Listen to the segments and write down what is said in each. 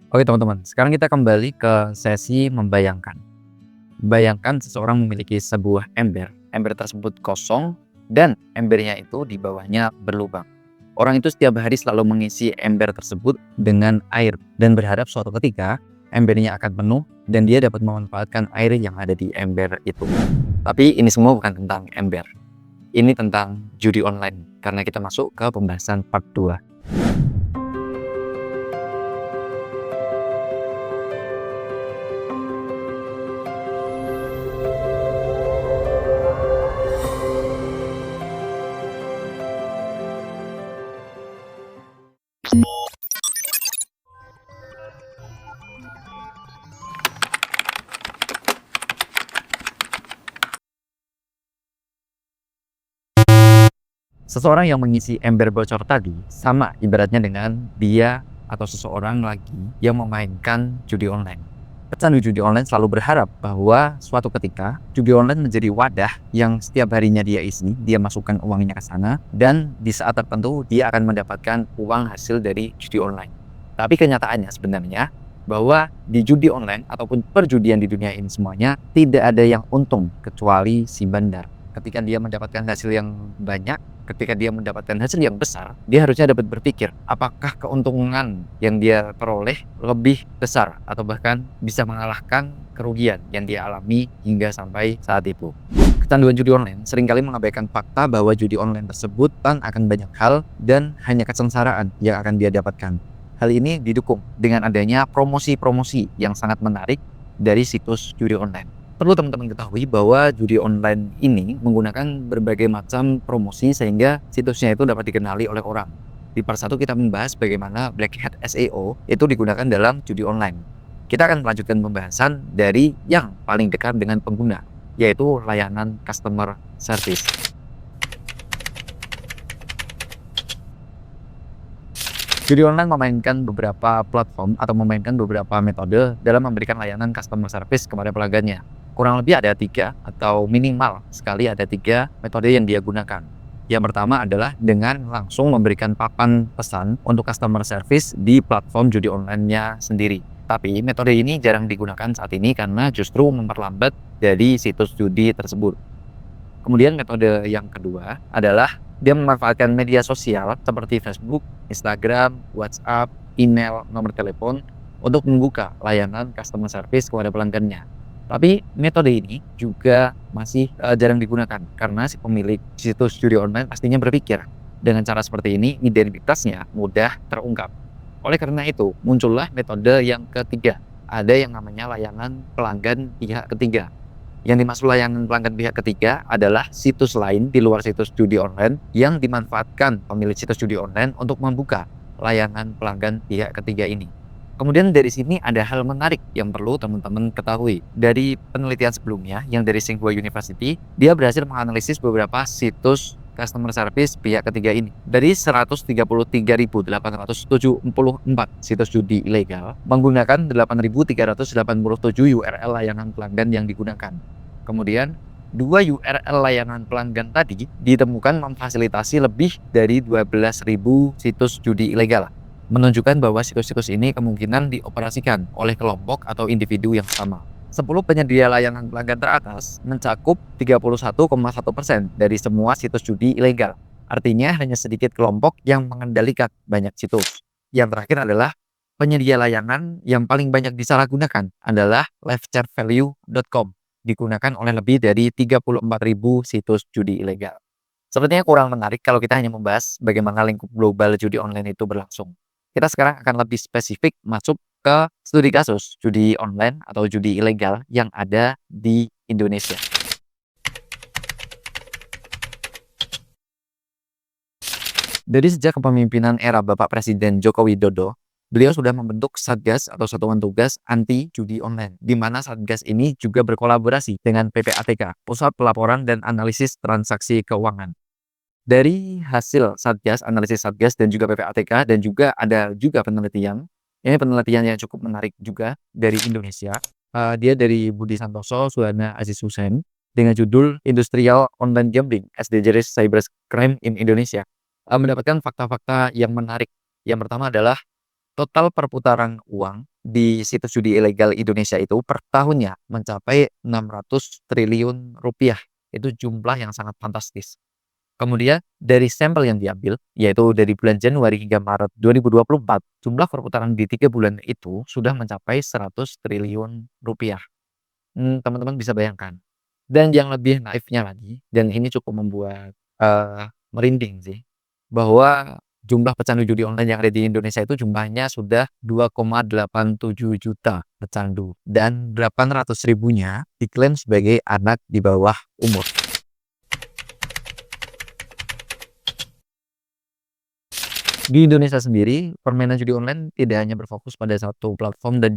Oke teman-teman, sekarang kita kembali ke sesi membayangkan. Bayangkan seseorang memiliki sebuah ember. Ember tersebut kosong dan embernya itu di bawahnya berlubang. Orang itu setiap hari selalu mengisi ember tersebut dengan air dan berharap suatu ketika embernya akan penuh dan dia dapat memanfaatkan air yang ada di ember itu. Tapi ini semua bukan tentang ember. Ini tentang judi online karena kita masuk ke pembahasan part 2. Seseorang yang mengisi ember bocor tadi sama ibaratnya dengan dia atau seseorang lagi yang memainkan judi online. Pecandu judi online selalu berharap bahwa suatu ketika judi online menjadi wadah yang setiap harinya dia isi, dia masukkan uangnya ke sana, dan di saat tertentu dia akan mendapatkan uang hasil dari judi online. Tapi kenyataannya sebenarnya bahwa di judi online ataupun perjudian di dunia ini semuanya tidak ada yang untung kecuali si bandar. Ketika dia mendapatkan hasil yang banyak, ketika dia mendapatkan hasil yang besar, dia harusnya dapat berpikir apakah keuntungan yang dia peroleh lebih besar atau bahkan bisa mengalahkan kerugian yang dia alami hingga sampai saat itu. Kecanduan judi online seringkali mengabaikan fakta bahwa judi online tersebut akan banyak hal dan hanya kesengsaraan yang akan dia dapatkan. Hal ini didukung dengan adanya promosi-promosi yang sangat menarik dari situs judi online. Perlu teman-teman ketahui bahwa judi online ini menggunakan berbagai macam promosi sehingga situsnya itu dapat dikenali oleh orang. Di part 1 kita membahas bagaimana Black Hat SEO itu digunakan dalam judi online. Kita akan melanjutkan pembahasan dari yang paling dekat dengan pengguna, yaitu layanan customer service. Judi online memainkan beberapa platform atau memainkan beberapa metode dalam memberikan layanan customer service kepada pelanggannya. Kurang lebih ada 3 atau minimal sekali ada 3 metode yang dia gunakan. Yang pertama adalah dengan langsung memberikan papan pesan untuk customer service di platform judi online-nya sendiri. Tapi metode ini jarang digunakan saat ini karena justru memperlambat dari situs judi tersebut. Kemudian metode yang kedua adalah dia memanfaatkan media sosial seperti Facebook, Instagram, WhatsApp, email, nomor telepon untuk membuka layanan customer service kepada pelanggannya. Tapi metode ini juga masih jarang digunakan karena si pemilik situs judi online pastinya berpikir dengan cara seperti ini identitasnya mudah terungkap. Oleh karena itu muncullah metode yang ketiga, ada yang namanya layanan pelanggan pihak ketiga. Yang dimaksud layanan pelanggan pihak ketiga adalah situs lain di luar situs judi online yang dimanfaatkan pemilik situs judi online untuk membuka layanan pelanggan pihak ketiga ini. Kemudian dari sini ada hal menarik yang perlu teman-teman ketahui. Dari penelitian sebelumnya yang dari Tsinghua University, dia berhasil menganalisis beberapa situs customer service pihak ketiga ini. Dari 133.874 situs judi ilegal menggunakan 8.387 URL layanan pelanggan yang digunakan. Kemudian 2 URL layanan pelanggan tadi ditemukan memfasilitasi lebih dari 12.000 situs judi ilegal, menunjukkan bahwa situs-situs ini kemungkinan dioperasikan oleh kelompok atau individu yang sama. 10 penyedia layanan pelanggan teratas mencakup 31,1% dari semua situs judi ilegal. Artinya hanya sedikit kelompok yang mengendalikan banyak situs. Yang terakhir adalah penyedia layanan yang paling banyak disalahgunakan adalah livechatvalue.com, digunakan oleh lebih dari 34.000 situs judi ilegal. Sepertinya kurang menarik kalau kita hanya membahas bagaimana lingkup global judi online itu berlangsung. Kita sekarang akan lebih spesifik masuk ke studi kasus judi online atau judi ilegal yang ada di Indonesia. Dari sejak kepemimpinan era Bapak Presiden Joko Widodo, beliau sudah membentuk Satgas atau Satuan Tugas Anti Judi Online, di mana Satgas ini juga berkolaborasi dengan PPATK, Pusat Pelaporan dan Analisis Transaksi Keuangan. Dari hasil Satgas, analisis Satgas dan juga PPATK dan juga ada juga penelitian, ini penelitian yang cukup menarik juga dari Indonesia. Dia dari Budi Santoso, Suhana Aziz Hussein dengan judul Industrial Online Gambling as Dangerous Cybercrime in Indonesia. Mendapatkan fakta-fakta yang menarik. Yang pertama adalah Total perputaran uang di situs judi ilegal Indonesia itu per tahunnya mencapai 600 triliun rupiah. Itu jumlah yang sangat fantastis. Kemudian dari sampel yang diambil, yaitu dari bulan Januari hingga Maret 2024, jumlah perputaran di 3 bulan itu sudah mencapai 100 triliun rupiah. Teman-teman bisa bayangkan. Dan yang lebih naifnya lagi, dan ini cukup membuat, merinding sih, bahwa jumlah pecandu judi online yang ada di Indonesia itu jumlahnya sudah 2,87 juta pecandu dan 800 ribunya diklaim sebagai anak di bawah umur. Di Indonesia sendiri, permainan judi online tidak hanya berfokus pada satu platform dan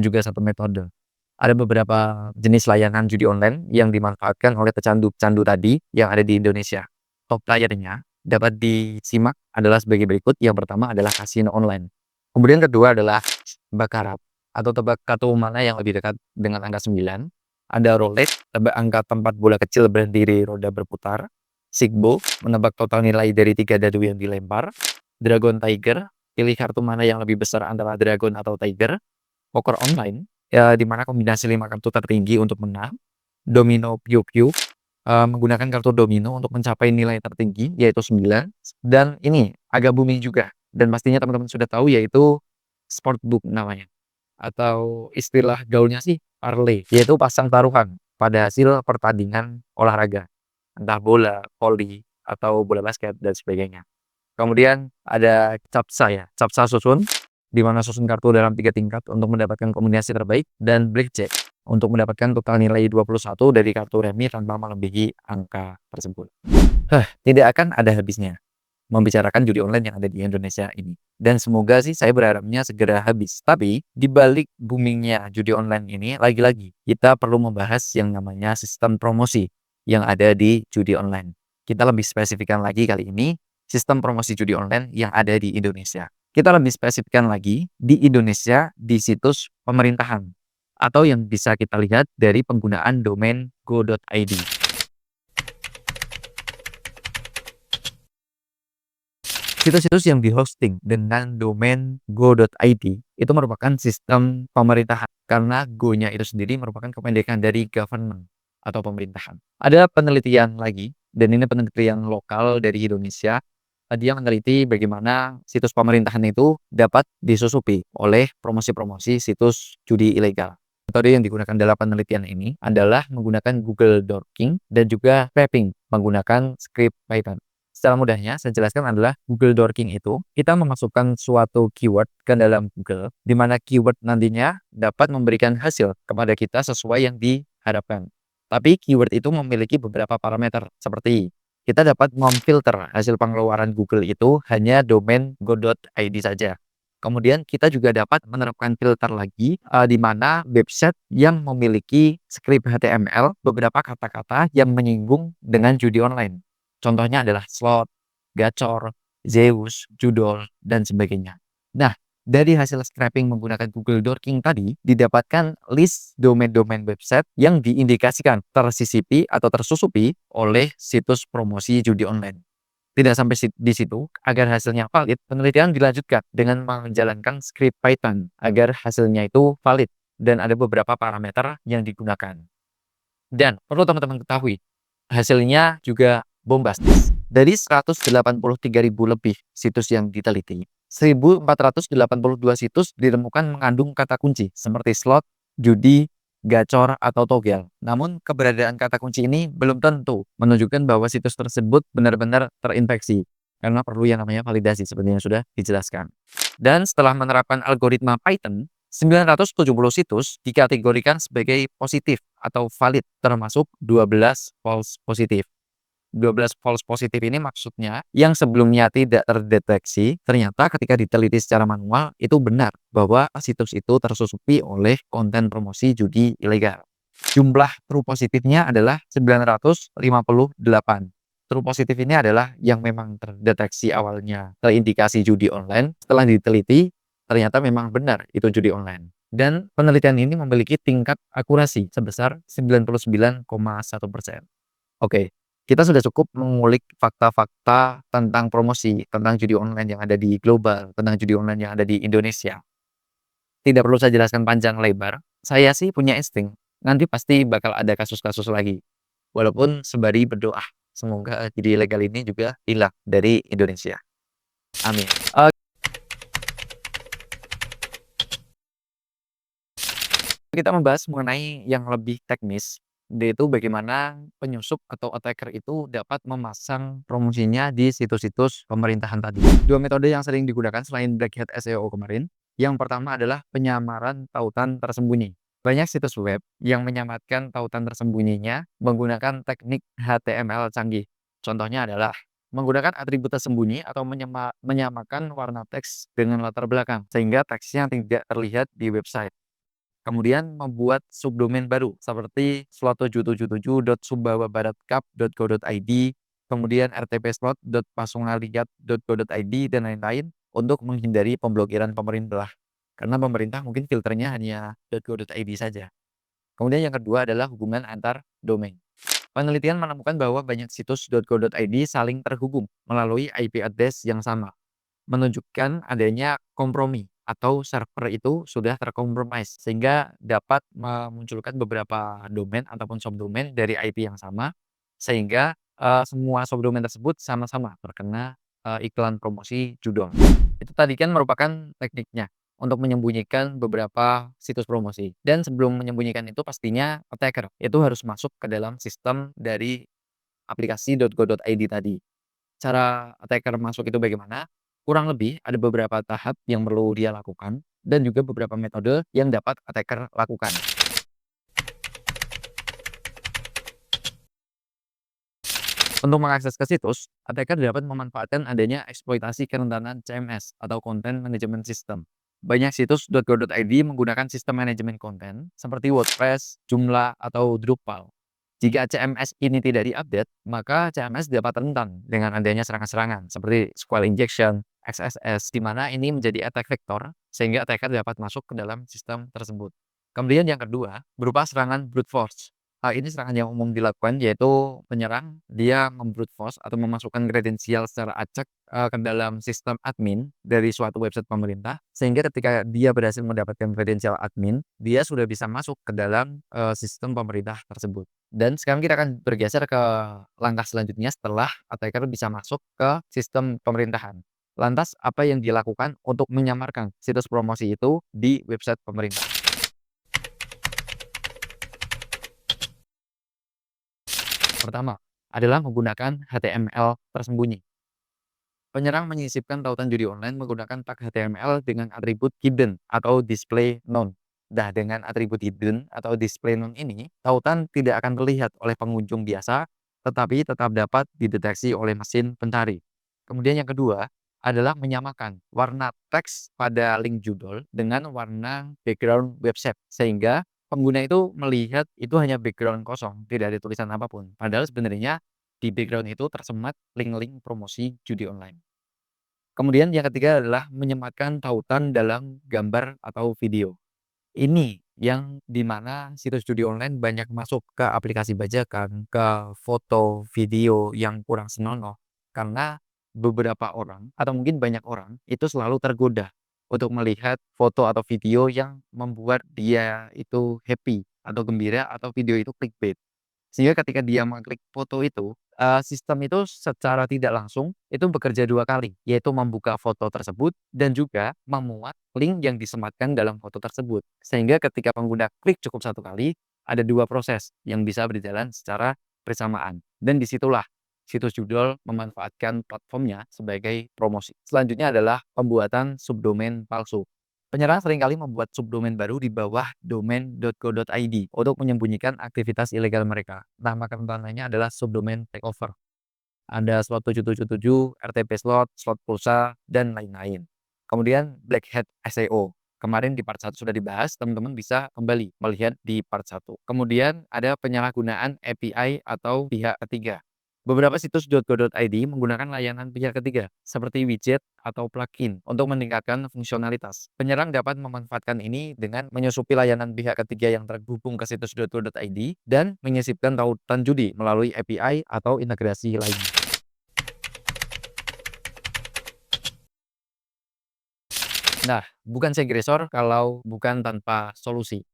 juga satu metode. Ada beberapa jenis layanan judi online yang dimanfaatkan oleh pecandu-pecandu tadi yang ada di Indonesia. Top layernya dapat disimak adalah sebagai berikut. Yang pertama adalah kasino online. Kemudian kedua adalah baccarat atau tebak kartu mana yang lebih dekat dengan angka 9. Ada roulette, tebak angka tempat bola kecil berdiri roda berputar. Sigbo, menebak total nilai dari 3 dadu yang dilempar. Dragon Tiger, pilih kartu mana yang lebih besar antara dragon atau tiger. Poker online, ya di mana kombinasi 5 kartu tertinggi untuk menang. Domino Piu Piu, menggunakan kartu domino untuk mencapai nilai tertinggi yaitu 9. Dan ini agak booming juga dan pastinya teman-teman sudah tahu yaitu sportbook namanya, atau istilah gaulnya sih parlay, yaitu pasang taruhan pada hasil pertandingan olahraga, entah bola, voli, atau bola basket dan sebagainya. Kemudian ada capsa ya, capsa susun, di mana susun kartu dalam 3 tingkat untuk mendapatkan kombinasi terbaik, dan blackjack untuk mendapatkan total nilai 21 dari kartu remi tanpa melebihi angka tersebut. Tidak akan ada habisnya membicarakan judi online yang ada di Indonesia ini. Dan semoga sih saya berharapnya segera habis. Tapi di balik boomingnya judi online ini, lagi-lagi kita perlu membahas yang namanya sistem promosi yang ada di judi online. Kita lebih spesifikkan lagi kali ini sistem promosi judi online yang ada di Indonesia. Kita lebih spesifikkan lagi di Indonesia di situs pemerintahan atau yang bisa kita lihat dari penggunaan domain go.id. Situs-situs yang di-hosting dengan domain go.id itu merupakan sistem pemerintahan karena Go-nya itu sendiri merupakan kependekan dari government atau pemerintahan. Ada penelitian lagi, dan ini penelitian lokal dari Indonesia. Dia meneliti bagaimana situs pemerintahan itu dapat disusupi oleh promosi-promosi situs judi ilegal. Metode yang digunakan dalam penelitian ini adalah menggunakan Google Dorking dan juga scraping menggunakan script Python. Secara mudahnya, saya jelaskan adalah Google Dorking itu kita memasukkan suatu keyword ke dalam Google, di mana keyword nantinya dapat memberikan hasil kepada kita sesuai yang diharapkan. Tapi keyword itu memiliki beberapa parameter, seperti kita dapat memfilter hasil pengeluaran Google itu hanya domain go.id saja. Kemudian kita juga dapat menerapkan filter lagi, di mana website yang memiliki script HTML beberapa kata-kata yang menyinggung dengan judi online. Contohnya adalah slot, gacor, Zeus, judol, dan sebagainya. Nah, dari hasil scraping menggunakan Google Dorking tadi, didapatkan list domain-domain website yang diindikasikan tersisipi atau tersusupi oleh situs promosi judi online. Tidak sampai di situ, agar hasilnya valid, penelitian dilanjutkan dengan menjalankan script Python agar hasilnya itu valid dan ada beberapa parameter yang digunakan. Dan perlu teman-teman ketahui, hasilnya juga bombastis. Dari 183.000 lebih situs yang diteliti, 1.482 situs ditemukan mengandung kata kunci seperti slot, judi, gacor, atau togel. Namun, keberadaan kata kunci ini belum tentu menunjukkan bahwa situs tersebut benar-benar terinfeksi, karena perlu yang namanya validasi seperti yang sudah dijelaskan. Dan setelah menerapkan algoritma Python, 970 situs dikategorikan sebagai positif atau valid, termasuk 12 false positif. 12 false positif ini maksudnya yang sebelumnya tidak terdeteksi, ternyata ketika diteliti secara manual itu benar bahwa situs itu tersusupi oleh konten promosi judi ilegal. Jumlah true positifnya adalah 958. True positif ini adalah yang memang terdeteksi awalnya terindikasi judi online, setelah diteliti ternyata memang benar itu judi online. Dan penelitian ini memiliki tingkat akurasi sebesar 99,1%. Oke, Kita sudah cukup mengulik fakta-fakta tentang promosi, tentang judi online yang ada di global, tentang judi online yang ada di Indonesia. Tidak perlu saya jelaskan panjang lebar, saya sih punya insting, nanti pasti bakal ada kasus-kasus lagi. Walaupun sembari berdoa, semoga judi ilegal ini juga hilang dari Indonesia. Amin. Kita membahas mengenai yang lebih teknis, yaitu bagaimana penyusup atau attacker itu dapat memasang promosinya di situs-situs pemerintahan tadi. Dua metode yang sering digunakan selain black hat SEO kemarin, yang pertama adalah penyamaran tautan tersembunyi. Banyak situs web yang menyamarkan tautan tersembunyinya menggunakan teknik HTML canggih. Contohnya adalah menggunakan atribut tersembunyi atau menyamakan warna teks dengan latar belakang, sehingga teksnya tidak terlihat di website. Kemudian membuat subdomain baru seperti slot777.sumbawabaratcup.co.id, kemudian rtpslot.pasungaliat.co.id dan lain-lain untuk menghindari pemblokiran pemerintah. Karena pemerintah mungkin filternya hanya .co.id saja. Kemudian yang kedua adalah hubungan antar domain. Penelitian menemukan bahwa banyak situs .co.id saling terhubung melalui IP address yang sama, menunjukkan adanya kompromi atau server itu sudah terkompromis sehingga dapat memunculkan beberapa domain ataupun subdomain dari IP yang sama sehingga semua subdomain tersebut sama-sama terkena iklan promosi judul. Itu tadi kan merupakan tekniknya untuk menyembunyikan beberapa situs promosi. Dan sebelum menyembunyikan itu pastinya attacker itu harus masuk ke dalam sistem dari aplikasi .go.id tadi. Cara attacker masuk itu bagaimana? Kurang lebih ada beberapa tahap yang perlu dia lakukan dan juga beberapa metode yang dapat attacker lakukan. Untuk mengakses ke situs, attacker dapat memanfaatkan adanya eksploitasi kerentanan CMS atau Content Management System. Banyak situs .go.id menggunakan sistem manajemen konten seperti WordPress, Joomla, atau Drupal. Jika CMS ini tidak diupdate, maka CMS dapat rentan dengan adanya serangan-serangan seperti SQL injection, XSS, di mana ini menjadi attack vector sehingga attacker dapat masuk ke dalam sistem tersebut. Kemudian yang kedua, berupa serangan brute force. Ini serangan yang umum dilakukan yaitu penyerang dia membrute force atau memasukkan kredensial secara acak ke dalam sistem admin dari suatu website pemerintah sehingga ketika dia berhasil mendapatkan kredensial admin, dia sudah bisa masuk ke dalam sistem pemerintah tersebut. Dan sekarang kita akan bergeser ke langkah selanjutnya setelah attacker bisa masuk ke sistem pemerintahan. Lantas apa yang dilakukan untuk menyamarkan situs promosi itu di website pemerintah? Pertama, adalah menggunakan HTML tersembunyi. Penyerang menyisipkan tautan judi online menggunakan tag HTML dengan atribut hidden atau display none. Nah, dengan atribut hidden atau display none ini, tautan tidak akan terlihat oleh pengunjung biasa, tetapi tetap dapat dideteksi oleh mesin pencari. Kemudian yang kedua adalah menyamakan warna teks pada link judul dengan warna background website, sehingga pengguna itu melihat itu hanya background kosong, tidak ada tulisan apapun. Padahal sebenarnya di background itu tersemat link-link promosi judi online. Kemudian yang ketiga adalah menyematkan tautan dalam gambar atau video. Ini yang dimana situs judi online banyak masuk ke aplikasi bajakan, ke foto, video yang kurang senonoh. Karena beberapa orang atau mungkin banyak orang itu selalu tergoda untuk melihat foto atau video yang membuat dia itu happy atau gembira atau video itu clickbait. Sehingga ketika dia mengklik foto itu, sistem itu secara tidak langsung itu bekerja 2 kali, yaitu membuka foto tersebut dan juga memuat link yang disematkan dalam foto tersebut. Sehingga ketika pengguna klik cukup 1 kali, ada 2 proses yang bisa berjalan secara bersamaan. Dan disitulah situs judul memanfaatkan platformnya sebagai promosi. Selanjutnya adalah pembuatan subdomain palsu. Penyerang seringkali membuat subdomain baru di bawah domain .co.id untuk menyembunyikan aktivitas ilegal mereka. Nama rentanannya adalah subdomain takeover. Ada slot777, RTP slot, slot pulsa, dan lain-lain. Kemudian black hat SEO. Kemarin di part 1 sudah dibahas, teman-teman bisa kembali melihat di part 1. Kemudian ada penyalahgunaan API atau pihak ketiga. Beberapa situs .co.id menggunakan layanan pihak ketiga, seperti widget atau plugin, untuk meningkatkan fungsionalitas. Penyerang dapat memanfaatkan ini dengan menyusupi layanan pihak ketiga yang terhubung ke situs .co.id dan menyisipkan tautan judi melalui API atau integrasi lainnya. Nah, bukan segresor kalau bukan tanpa solusi.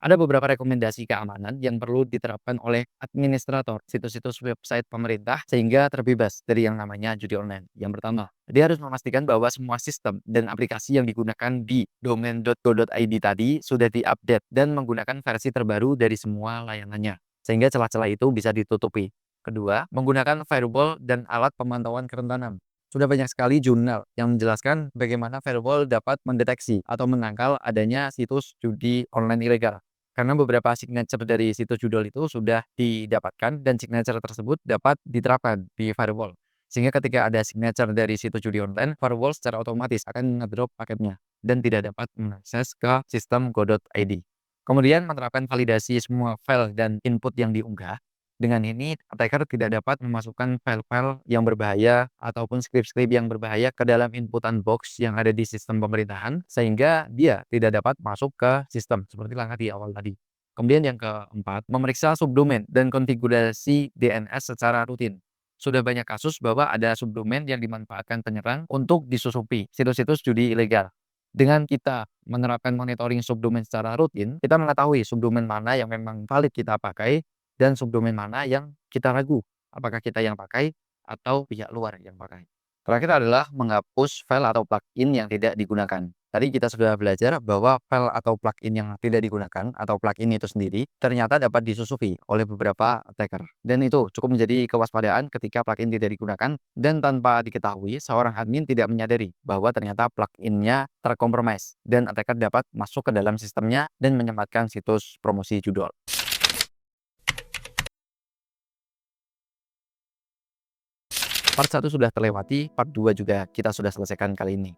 Ada beberapa rekomendasi keamanan yang perlu diterapkan oleh administrator situs-situs website pemerintah sehingga terbebas dari yang namanya judi online. Yang pertama, dia harus memastikan bahwa semua sistem dan aplikasi yang digunakan di domain.co.id tadi sudah diupdate dan menggunakan versi terbaru dari semua layanannya, sehingga celah-celah itu bisa ditutupi. Kedua, menggunakan firewall dan alat pemantauan kerentanan. Sudah banyak sekali jurnal yang menjelaskan bagaimana firewall dapat mendeteksi atau menangkal adanya situs judi online ilegal. Karena beberapa signature dari situs judul itu sudah didapatkan dan signature tersebut dapat diterapkan di firewall. Sehingga ketika ada signature dari situs judi online, firewall secara otomatis akan ngedrop paketnya dan tidak dapat mengakses ke sistem go.id. Kemudian menerapkan validasi semua file dan input yang diunggah. Dengan ini, attacker tidak dapat memasukkan file-file yang berbahaya ataupun script-script yang berbahaya ke dalam inputan box yang ada di sistem pemerintahan, sehingga dia tidak dapat masuk ke sistem, seperti langkah di awal tadi. Kemudian yang keempat, memeriksa subdomain dan konfigurasi DNS secara rutin. Sudah banyak kasus bahwa ada subdomain yang dimanfaatkan penyerang untuk disusupi situs-situs judi ilegal. Dengan kita menerapkan monitoring subdomain secara rutin, kita mengetahui subdomain mana yang memang valid kita pakai dan subdomain mana yang kita ragu, apakah kita yang pakai atau pihak luar yang pakai. Terakhir adalah menghapus file atau plugin yang tidak digunakan. Tadi kita sudah belajar bahwa file atau plugin yang tidak digunakan atau plugin itu sendiri ternyata dapat disusupi oleh beberapa attacker. Dan itu cukup menjadi kewaspadaan ketika plugin tidak digunakan dan tanpa diketahui seorang admin tidak menyadari bahwa ternyata pluginnya terkompromis dan attacker dapat masuk ke dalam sistemnya dan menyematkan situs promosi judul. Part 1 sudah terlewati, part 2 juga kita sudah selesaikan kali ini.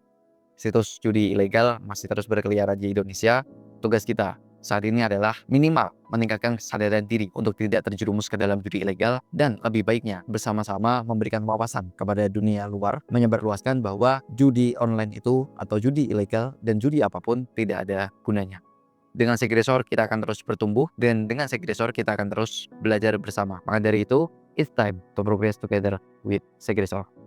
Situs judi ilegal masih terus berkeliaran di Indonesia. Tugas kita saat ini adalah minimal meningkatkan kesadaran diri untuk tidak terjerumus ke dalam judi ilegal dan lebih baiknya bersama-sama memberikan wawasan kepada dunia luar, menyebarluaskan bahwa judi online itu atau judi ilegal dan judi apapun tidak ada gunanya. Dengan Segresor kita akan terus bertumbuh dan dengan Segresor kita akan terus belajar bersama. Maka dari itu, it's time to progress together with Segresor.